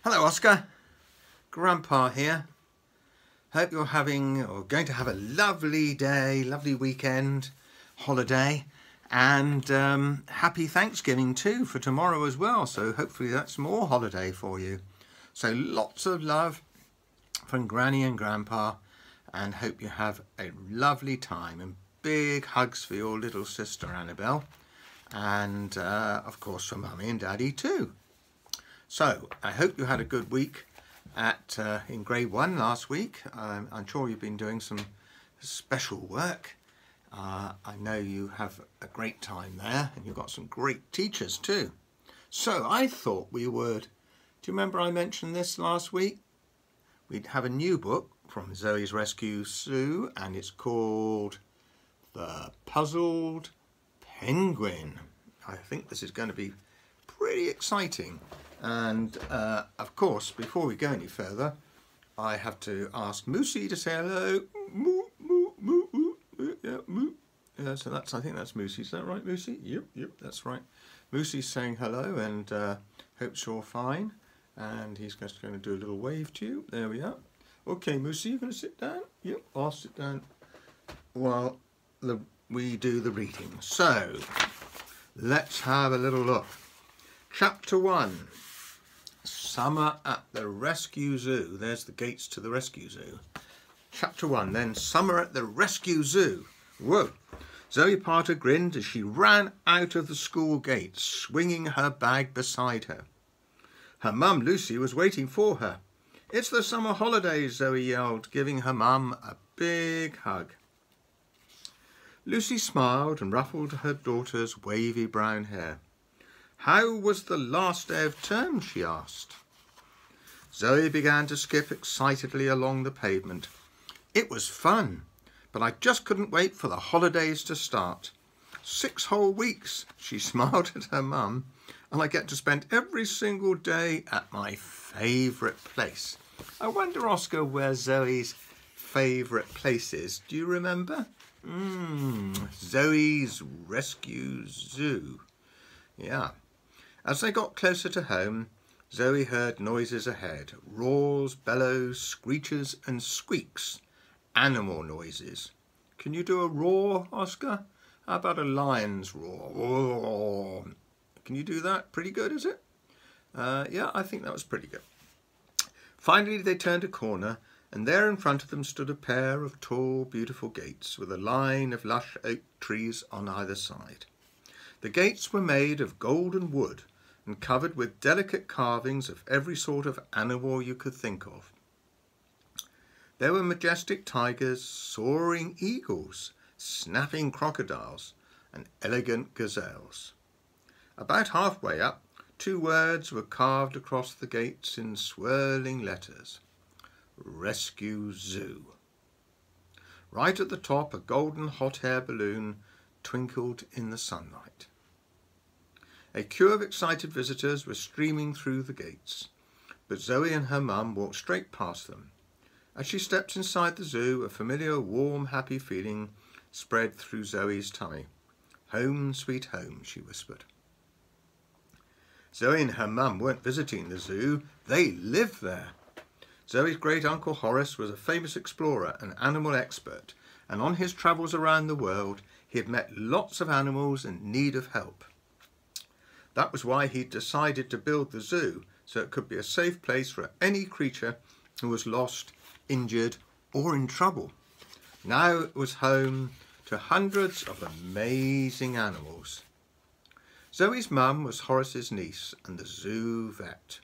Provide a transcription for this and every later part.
Hello Oscar, Grandpa here. Hope you're having or going to have a lovely day, lovely weekend, holiday, and happy Thanksgiving too for tomorrow as well. So hopefully that's more holiday for you. So lots of love from Granny and Grandpa, and hope you have a lovely time, and big hugs for your little sister Annabelle, and of course for Mummy and Daddy too. So I hope you had a good week in grade 1 last week. I'm sure you've been doing some special work. I know you have a great time there, and you've got some great teachers too. So I thought we would, do you remember I mentioned this last week? We'd have a new book from Zoe's Rescue Zoo, and it's called The Puzzled Penguin. I think this is going to be pretty exciting. And of course, before we go any further, I have to ask Moosey to say hello. Moo, moo, moo, moo, moo, yeah, moo. Yeah, so that's, I think that's Moosey. Is that right, Moosey? Yep, that's right. Moosey's saying hello and hopes you're fine. And he's just going to do a little wave to you. There we are. Okay, Moosey, you're going to sit down? Yep, I'll sit down while we do the reading. So, let's have a little look. Chapter 1. Summer at the Rescue Zoo. There's the gates to the Rescue Zoo. Chapter 1. Then Summer at the Rescue Zoo. Whoa! Zoe Parter grinned as she ran out of the school gate, swinging her bag beside her. Her mum, Lucy, was waiting for her. "It's the summer holidays," Zoe yelled, giving her mum a big hug. Lucy smiled and ruffled her daughter's wavy brown hair. "How was the last day of term?" she asked. Zoe began to skip excitedly along the pavement. "It was fun, but I just couldn't wait for the holidays to start. 6 whole weeks," she smiled at her mum, "and I get to spend every single day at my favourite place." I wonder, Oscar, where Zoe's favourite place is. Do you remember? Zoe's Rescue Zoo. Yeah. As they got closer to home, Zoe heard noises ahead. Roars, bellows, screeches and squeaks. Animal noises. Can you do a roar, Oscar? How about a lion's roar? Roar. Can you do that? Pretty good, is it? Yeah, I think that was pretty good. Finally, they turned a corner, and there in front of them stood a pair of tall, beautiful gates with a line of lush oak trees on either side. The gates were made of golden wood and covered with delicate carvings of every sort of animal you could think of. There were majestic tigers, soaring eagles, snapping crocodiles, and elegant gazelles. About halfway up, 2 words were carved across the gates in swirling letters. Rescue Zoo. Right at the top, a golden hot air balloon twinkled in the sunlight. A queue of excited visitors were streaming through the gates, but Zoe and her mum walked straight past them. As she stepped inside the zoo, a familiar, warm, happy feeling spread through Zoe's tummy. "Home, sweet home," she whispered. Zoe and her mum weren't visiting the zoo, they lived there. Zoe's great-uncle Horace was a famous explorer and animal expert, and on his travels around the world he had met lots of animals in need of help. That was why he decided to build the zoo, so it could be a safe place for any creature who was lost, injured or in trouble. Now it was home to hundreds of amazing animals. Zoe's mum was Horace's niece and the zoo vet.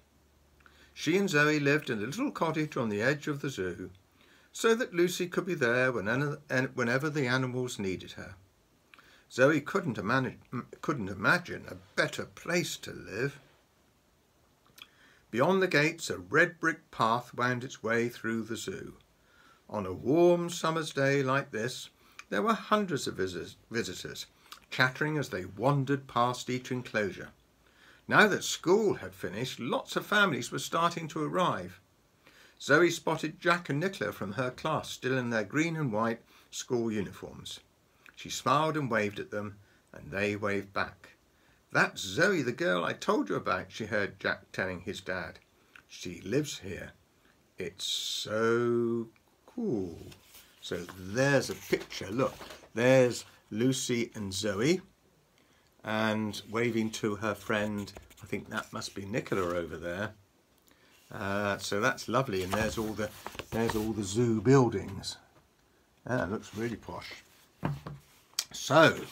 She and Zoe lived in a little cottage on the edge of the zoo, so that Lucy could be there whenever the animals needed her. Zoe couldn't imagine a better place to live. Beyond the gates, a red brick path wound its way through the zoo. On a warm summer's day like this, there were hundreds of visitors, chattering as they wandered past each enclosure. Now that school had finished, lots of families were starting to arrive. Zoe spotted Jack and Nicola from her class, still in their green and white school uniforms. She smiled and waved at them, and they waved back. "That's Zoe, the girl I told you about," she heard Jack telling his dad. She lives here. It's so cool. So there's a picture. Look, there's Lucy and Zoe, and waving to her friend. I think that must be Nicola over there. So that's lovely, and there's all the zoo buildings. It looks really posh. So,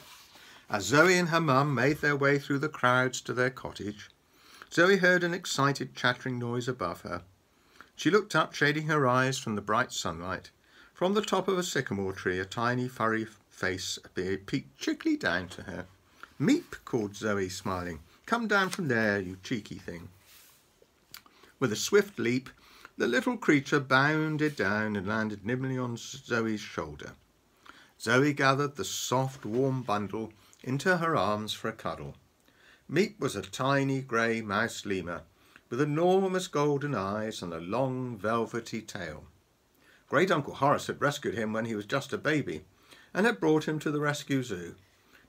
as Zoe and her mum made their way through the crowds to their cottage, Zoe heard an excited chattering noise above her. She looked up, shading her eyes from the bright sunlight. From the top of a sycamore tree, a tiny furry face appeared, peeked cheekily down to her. "Meep," called Zoe, smiling. "Come down from there, you cheeky thing." With a swift leap, the little creature bounded down and landed nimbly on Zoe's shoulder. Zoe gathered the soft, warm bundle into her arms for a cuddle. Meep was a tiny grey mouse lemur with enormous golden eyes and a long, velvety tail. Great Uncle Horace had rescued him when he was just a baby and had brought him to the rescue zoo.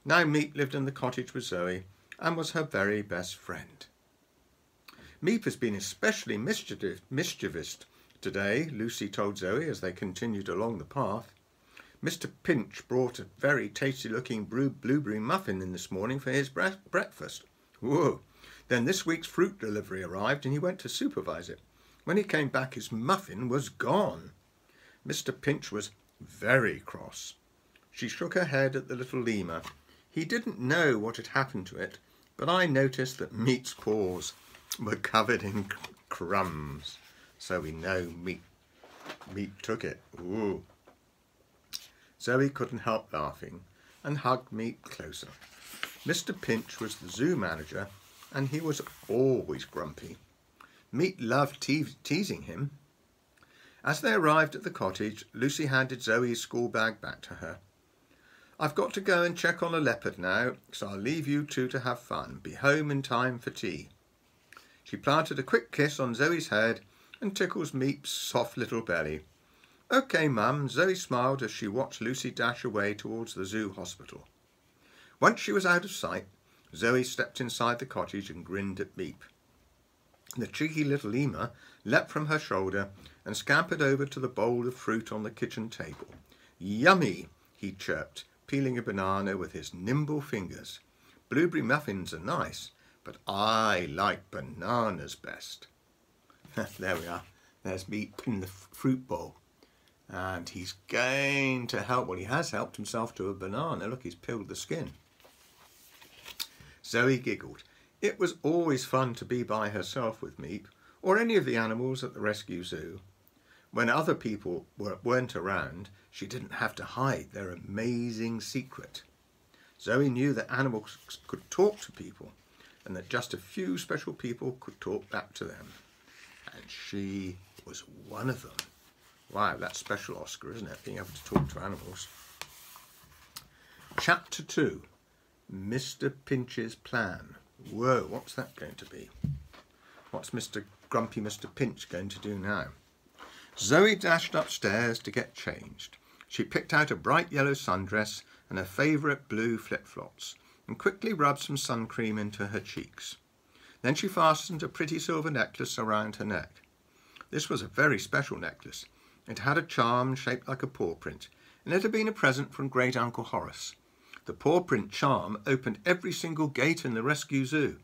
Now Meep lived in the cottage with Zoe and was her very best friend. Meep has been especially mischievous today, Lucy told Zoe as they continued along the path. Mr. Pinch brought a very tasty-looking blueberry muffin in this morning for his breakfast. Whoa! Then this week's fruit delivery arrived and he went to supervise it. When he came back, his muffin was gone. Mr. Pinch was very cross. She shook her head at the little lemur. He didn't know what had happened to it, but I noticed that Meep's paws were covered in crumbs, so we know Meep took it. Ooh. Zoe couldn't help laughing and hugged Meep closer. Mr. Pinch was the zoo manager, and he was always grumpy. Meep loved teasing him. As they arrived at the cottage, Lucy handed Zoe's school bag back to her. "I've got to go and check on a leopard now, so I'll leave you two to have fun. Be home in time for tea." She planted a quick kiss on Zoe's head and tickled Meep's soft little belly. "OK, Mum," Zoe smiled as she watched Lucy dash away towards the zoo hospital. Once she was out of sight, Zoe stepped inside the cottage and grinned at Meep. The cheeky little lemur leapt from her shoulder and scampered over to the bowl of fruit on the kitchen table. "Yummy," he chirped, peeling a banana with his nimble fingers. "Blueberry muffins are nice, but I like bananas best." There we are. There's Meep in the fruit bowl. And he's going to help, well, he has helped himself to a banana. Look, he's peeled the skin. Zoe giggled. It was always fun to be by herself with Meep, or any of the animals at the rescue zoo. When other people weren't around, she didn't have to hide their amazing secret. Zoe knew that animals could talk to people, and that just a few special people could talk back to them. And she was one of them. Wow, that's special, Oscar, isn't it? Being able to talk to animals. Chapter 2. Mr. Pinch's Plan. Whoa, what's that going to be? What's Grumpy Mr. Pinch going to do now? Zoe dashed upstairs to get changed. She picked out a bright yellow sundress and her favourite blue flip-flops and quickly rubbed some sun cream into her cheeks. Then she fastened a pretty silver necklace around her neck. This was a very special necklace. It had a charm shaped like a paw print, and it had been a present from Great Uncle Horace. The paw print charm opened every single gate in the rescue zoo,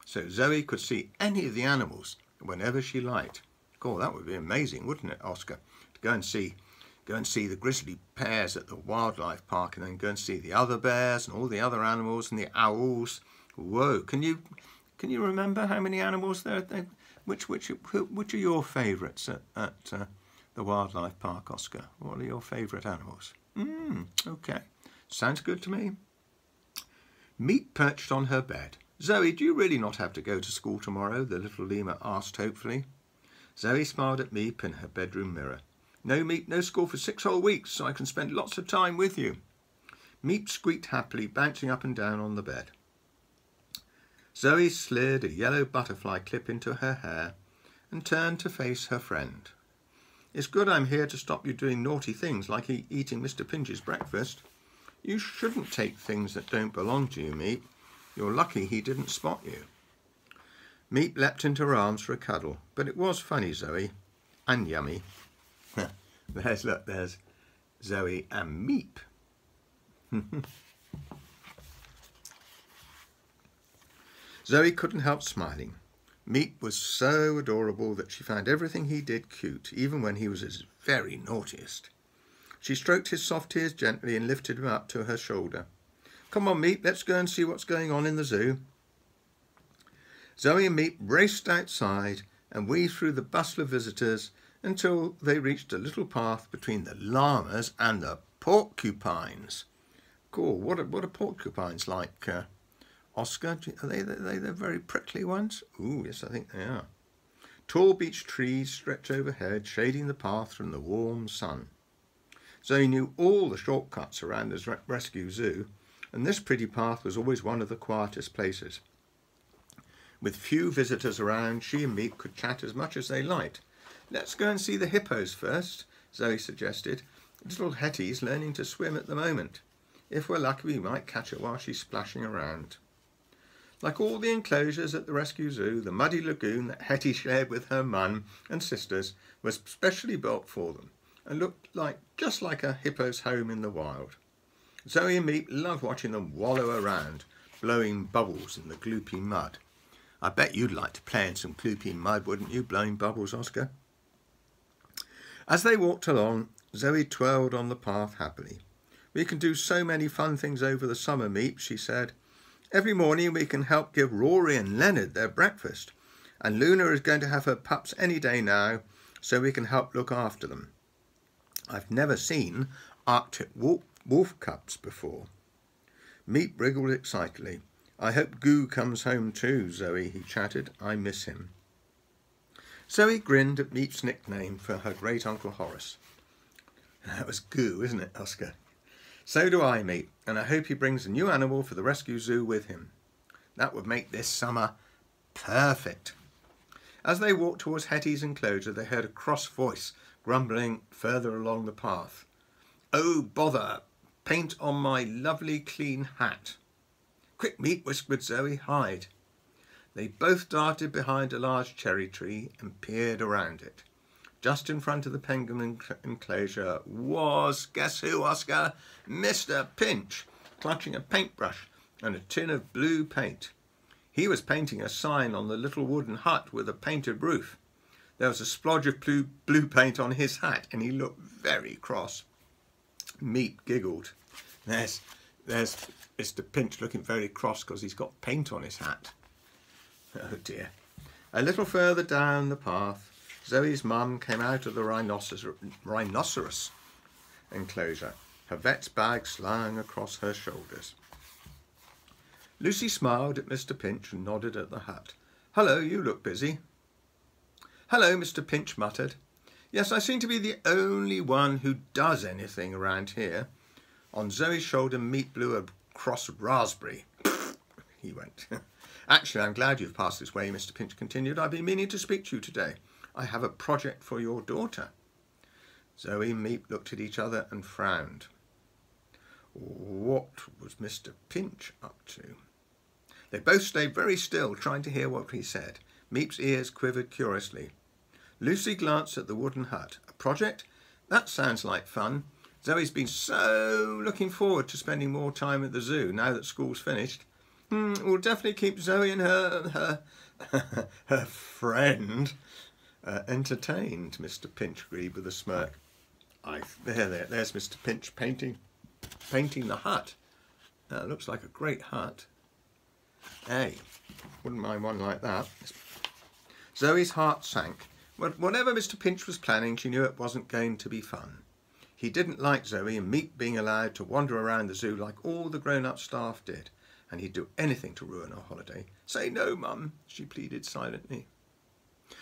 so Zoe could see any of the animals whenever she liked. God, that would be amazing, wouldn't it, Oscar? To go and see the grizzly bears at the wildlife park, and then go and see the other bears and all the other animals and the owls. Whoa! Can you remember how many animals there? Which are your favourites at the wildlife park, Oscar? What are your favourite animals? Okay, sounds good to me. Meep perched on her bed. "Zoe, do you really not have to go to school tomorrow?" the little lemur asked hopefully. Zoe smiled at Meep in her bedroom mirror. "No, Meep, no school for 6 whole weeks, so I can spend lots of time with you." Meep squeaked happily, bouncing up and down on the bed. Zoe slid a yellow butterfly clip into her hair and turned to face her friend. "It's good I'm here to stop you doing naughty things like eating Mr. Pinch's breakfast. You shouldn't take things that don't belong to you, Meep. You're lucky he didn't spot you." Meep leapt into her arms for a cuddle, but it was funny, Zoe, and yummy. There's Zoe and Meep. Zoe couldn't help smiling. Meep was so adorable that she found everything he did cute, even when he was his very naughtiest. She stroked his soft ears gently and lifted him up to her shoulder. "Come on, Meep, let's go and see what's going on in the zoo." Zoe and Meep raced outside and weaved through the bustle of visitors until they reached a little path between the llamas and the porcupines. Cool. What are porcupines like, Oscar? Are they the very prickly ones? Ooh, yes, I think they are. Tall beech trees stretch overhead, shading the path from the warm sun. Zoe knew all the shortcuts around this rescue zoo, and this pretty path was always one of the quietest places. With few visitors around, she and Meep could chat as much as they liked. "Let's go and see the hippos first," Zoe suggested. "Little Hetty's learning to swim at the moment. If we're lucky, we might catch her while she's splashing around." Like all the enclosures at the rescue zoo, the muddy lagoon that Hetty shared with her mum and sisters was specially built for them and looked just like a hippo's home in the wild. Zoe and Meep loved watching them wallow around, blowing bubbles in the gloopy mud. I bet you'd like to play in some gloopy mud, wouldn't you, blowing bubbles, Oscar? As they walked along, Zoe twirled on the path happily. "We can do so many fun things over the summer, Meep," she said. "Every morning we can help give Rory and Leonard their breakfast, and Luna is going to have her pups any day now, so we can help look after them. I've never seen Arctic wolf cubs before." Meep wriggled excitedly. "I hope Goo comes home too, Zoe," he chatted. "I miss him." Zoe grinned at Meep's nickname for her great-uncle Horace. "That was Goo, isn't it, Oscar?" "So do I, Meep, and I hope he brings a new animal for the rescue zoo with him. That would make this summer perfect." As they walked towards Hetty's enclosure, they heard a cross voice grumbling further along the path. "Oh, bother! Paint on my lovely clean hat." "Quick, Meep," whispered Zoe. "Hide." They both darted behind a large cherry tree and peered around it. Just in front of the penguin enclosure was, guess who, Oscar? Mr. Pinch, clutching a paintbrush and a tin of blue paint. He was painting a sign on the little wooden hut with a painted roof. There was a splodge of blue paint on his hat, and he looked very cross. Meep giggled. There's Mr. Pinch looking very cross because he's got paint on his hat. Oh dear. A little further down the path, Zoe's mum came out of the rhinoceros enclosure, her vet's bag slung across her shoulders. Lucy smiled at Mr. Pinch and nodded at the hut. "Hello, you look busy." "Hello," Mr. Pinch muttered. "Yes, I seem to be the only one who does anything around here." On Zoe's shoulder, Meep blew a cross raspberry. He went. "Actually, I'm glad you've passed this way," Mr. Pinch continued. "I've been meaning to speak to you today. I have a project for your daughter." Zoe and Meep looked at each other and frowned. What was Mr. Pinch up to? They both stayed very still, trying to hear what he said. Meep's ears quivered curiously. Lucy glanced at the wooden hut. "A project? That sounds like fun. Zoe's been so looking forward to spending more time at the zoo now that school's finished. We'll definitely keep Zoe and her friend entertained," Mr. Pinch agreed with a smirk. There's Mr. Pinch painting the hut. Looks like a great hut. Hey, wouldn't mind one like that. Zoe's heart sank. Whatever Mr. Pinch was planning, she knew it wasn't going to be fun. He didn't like Zoe and Meep being allowed to wander around the zoo like all the grown-up staff did, and he'd do anything to ruin her holiday. "Say no, Mum," she pleaded silently.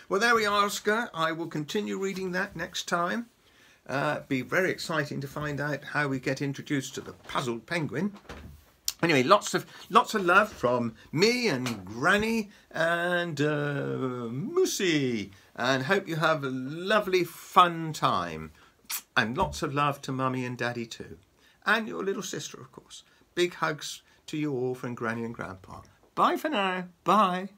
Well, there we are, Oscar. I will continue reading that next time. Be very exciting to find out how we get introduced to the puzzled penguin. Anyway, lots of love from me and Granny and Moosey, and hope you have a lovely fun time. And lots of love to Mummy and Daddy too, and your little sister, of course. Big hugs to you all from Granny and Grandpa. Bye for now. Bye.